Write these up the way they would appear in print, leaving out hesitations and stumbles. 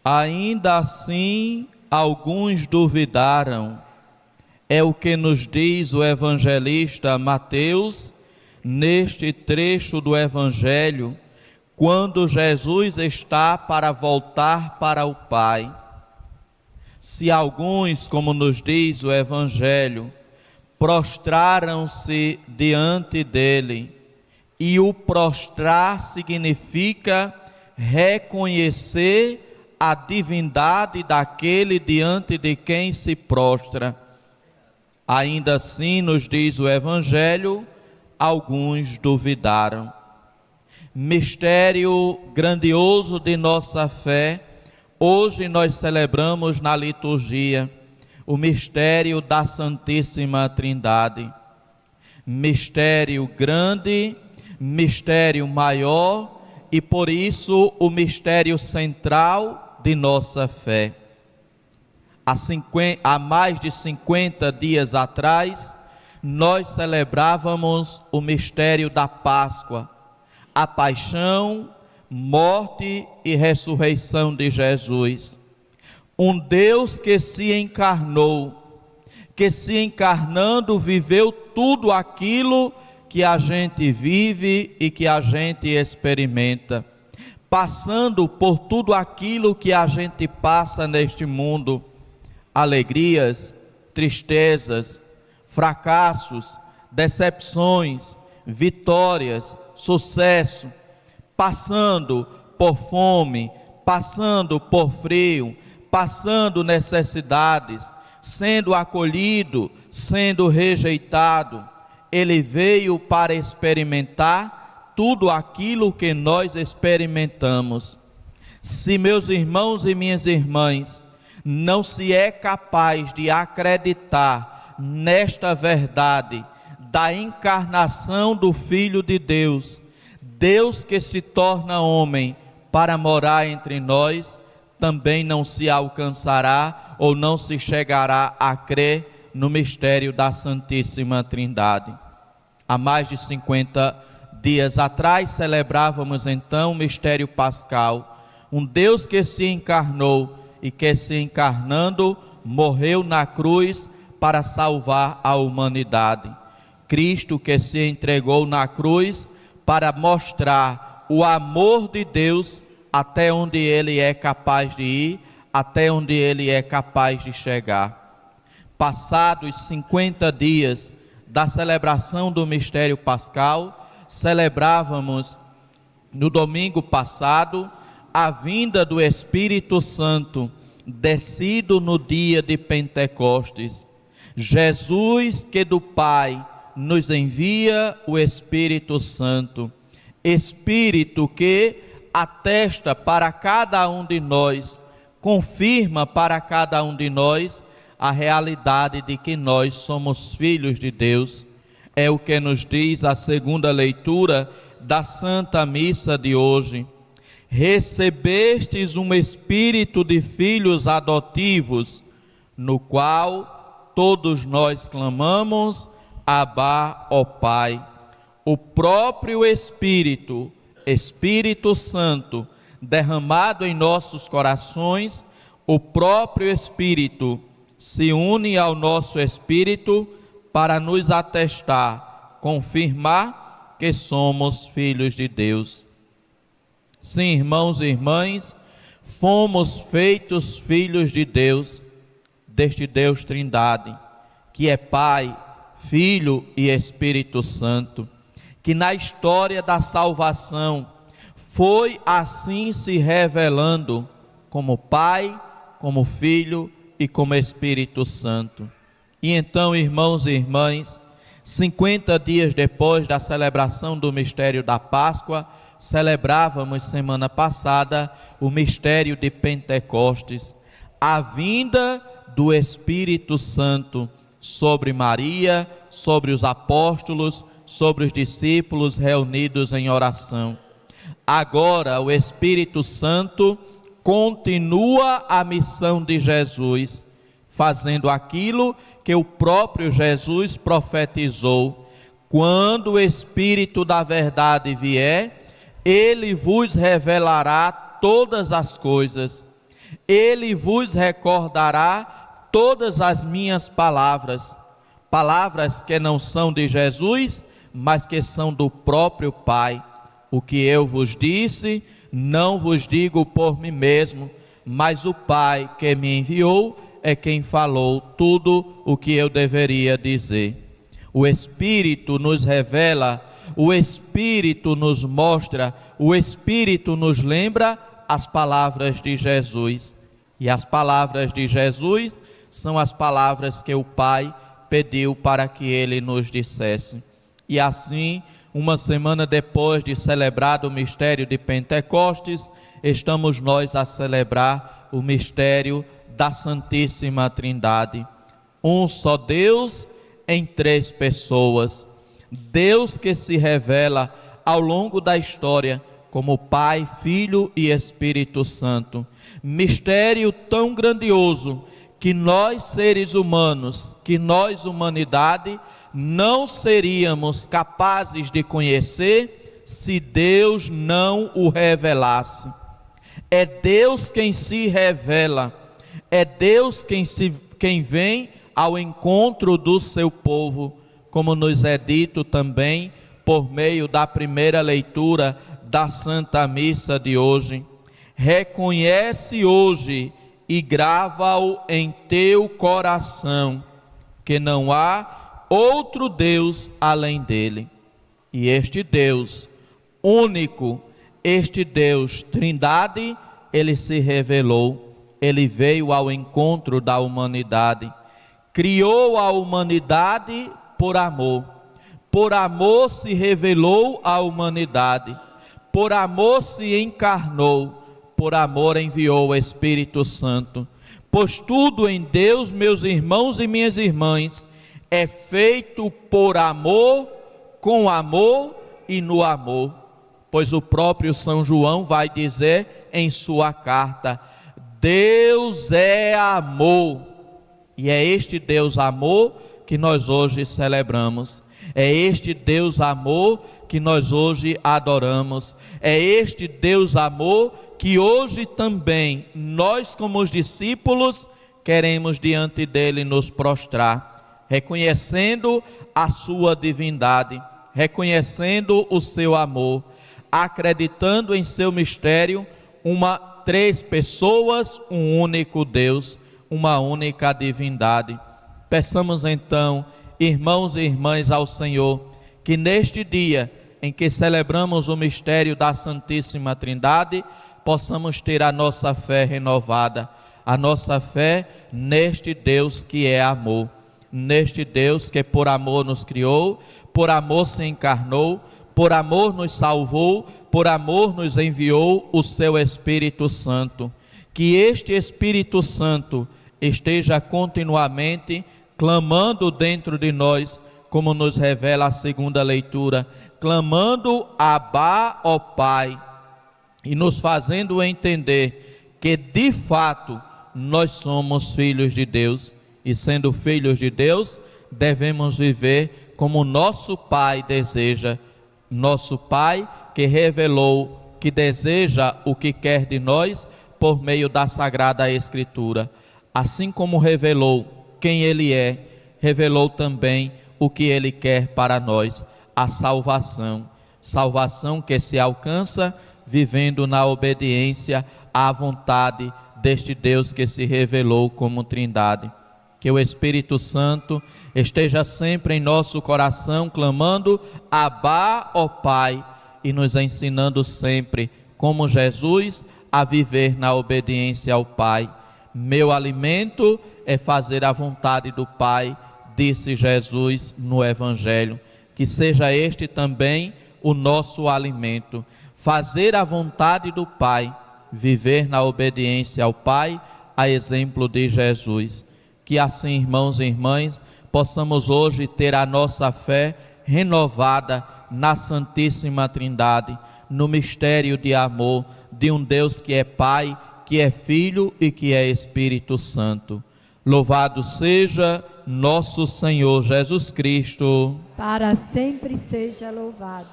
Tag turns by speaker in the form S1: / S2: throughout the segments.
S1: Ainda assim, alguns duvidaram. É o que nos diz o evangelista Mateus, neste trecho do Evangelho, quando Jesus está para voltar para o Pai. Se alguns, como nos diz o Evangelho, prostraram-se diante dele, e o prostrar significa reconhecer a divindade daquele diante de quem se prostra. Ainda assim, nos diz o Evangelho, alguns duvidaram. Mistério grandioso de nossa fé, hoje nós celebramos na liturgia o mistério da Santíssima Trindade. Mistério grande, mistério maior e por isso o mistério central de nossa fé. Há mais de 50 dias atrás, nós celebrávamos o mistério da Páscoa, a paixão, morte e ressurreição de Jesus. Um Deus que se encarnou, que se encarnando viveu tudo aquilo que a gente vive e que a gente experimenta, passando por tudo aquilo que a gente passa neste mundo, alegrias, tristezas, fracassos, decepções, vitórias, sucesso, passando por fome, passando por frio, passando necessidades, sendo acolhido, sendo rejeitado. Ele veio para experimentar tudo aquilo que nós experimentamos. Se meus irmãos e minhas irmãs, não se é capaz de acreditar nesta verdade da encarnação do Filho de Deus, Deus que se torna homem para morar entre nós, também não se alcançará ou não se chegará a crer no mistério da Santíssima Trindade. Há mais de 50 dias atrás celebrávamos então o mistério pascal, um Deus que se encarnou e que se encarnando morreu na cruz para salvar a humanidade. Cristo que se entregou na cruz para mostrar o amor de Deus até onde Ele é capaz de ir, até onde Ele é capaz de chegar. Passados 50 dias da celebração do mistério pascal, celebrávamos no domingo passado a vinda do Espírito Santo, descido no dia de Pentecostes. Jesus que do Pai nos envia o Espírito Santo, Espírito que atesta para cada um de nós, confirma para cada um de nós a realidade de que nós somos filhos de Deus. É o que nos diz a segunda leitura da Santa Missa de hoje. Recebestes um espírito de filhos adotivos, no qual todos nós clamamos, Abá, ó Pai. O próprio Espírito, Espírito Santo, derramado em nossos corações, o próprio Espírito se une ao nosso espírito para nos atestar, confirmar que somos filhos de Deus. Sim, irmãos e irmãs, fomos feitos filhos de Deus, deste Deus Trindade, que é Pai, Filho e Espírito Santo, que na história da salvação foi assim se revelando como Pai, como Filho e como Espírito Santo. E então, irmãos e irmãs, 50 dias depois da celebração do mistério da Páscoa, celebrávamos semana passada o mistério de Pentecostes, a vinda do Espírito Santo sobre Maria, sobre os apóstolos, sobre os discípulos reunidos em oração. Agora o Espírito Santo continua a missão de Jesus, fazendo aquilo que o próprio Jesus profetizou: quando o Espírito da verdade vier, Ele vos revelará todas as coisas. Ele vos recordará todas as minhas palavras, palavras que não são de Jesus, mas que são do próprio Pai. O que eu vos disse, não vos digo por mim mesmo, mas o Pai que me enviou é quem falou tudo o que eu deveria dizer. O Espírito nos revela, o Espírito nos mostra, o Espírito nos lembra as palavras de Jesus. E as palavras de Jesus são as palavras que o Pai pediu para que Ele nos dissesse. E assim, uma semana depois de celebrado o mistério de Pentecostes, estamos nós a celebrar o mistério da Santíssima Trindade. Um só Deus em três pessoas. Deus que se revela ao longo da história como Pai, Filho e Espírito Santo. Mistério tão grandioso que nós seres humanos, que nós humanidade, não seríamos capazes de conhecer se Deus não o revelasse. É Deus quem se revela, é Deus quem vem ao encontro do seu povo, como nos é dito também por meio da primeira leitura da Santa Missa de hoje. Reconhece hoje e grava-o em teu coração, que não há outro Deus além dele. E este Deus único, este Deus Trindade, ele se revelou, ele veio ao encontro da humanidade, criou a humanidade por amor se revelou à humanidade, por amor se encarnou, por amor enviou o Espírito Santo. Pois tudo em Deus, meus irmãos e minhas irmãs, é feito por amor, com amor e no amor. Pois o próprio São João vai dizer em sua carta: Deus é amor. E é este Deus amor que nós hoje celebramos. É este Deus amor que nós hoje adoramos. É este Deus amor que hoje também nós, como os discípulos, queremos diante dele nos prostrar, reconhecendo a sua divindade, reconhecendo o seu amor, acreditando em seu mistério, três pessoas, um único Deus, uma única divindade. Peçamos então, irmãos e irmãs, ao Senhor, que neste dia em que celebramos o mistério da Santíssima Trindade, possamos ter a nossa fé renovada, a nossa fé neste Deus que é amor, neste Deus que por amor nos criou, por amor se encarnou, por amor nos salvou, por amor nos enviou o seu Espírito Santo. Que este Espírito Santo esteja continuamente clamando dentro de nós, como nos revela a segunda leitura, clamando Abá, ó Pai, e nos fazendo entender que de fato nós somos filhos de Deus, e sendo filhos de Deus, devemos viver como nosso Pai deseja, nosso Pai que revelou, que deseja o que quer de nós por meio da Sagrada Escritura. Assim como revelou quem Ele é, revelou também o que Ele quer para nós, a salvação. Salvação que se alcança vivendo na obediência à vontade deste Deus que se revelou como Trindade. Que o Espírito Santo esteja sempre em nosso coração, clamando Abá, ó Pai, e nos ensinando sempre, como Jesus, a viver na obediência ao Pai. Meu alimento é fazer a vontade do Pai, disse Jesus no Evangelho. Que seja este também o nosso alimento, fazer a vontade do Pai, viver na obediência ao Pai, a exemplo de Jesus. Que assim, irmãos e irmãs, possamos hoje ter a nossa fé renovada na Santíssima Trindade, no mistério de amor de um Deus que é Pai, que é Filho e que é Espírito Santo. Louvado seja nosso Senhor Jesus Cristo.
S2: Para sempre seja louvado.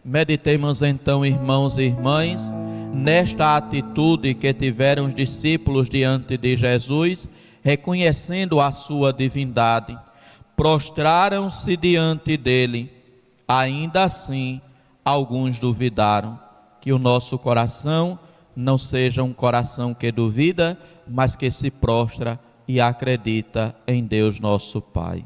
S1: Meditemos então, irmãos e irmãs, nesta atitude que tiveram os discípulos diante de Jesus, reconhecendo a sua divindade, prostraram-se diante dele. Ainda assim, alguns duvidaram. Que o nosso coração não seja um coração que duvida, mas que se prostra e acredita em Deus nosso Pai.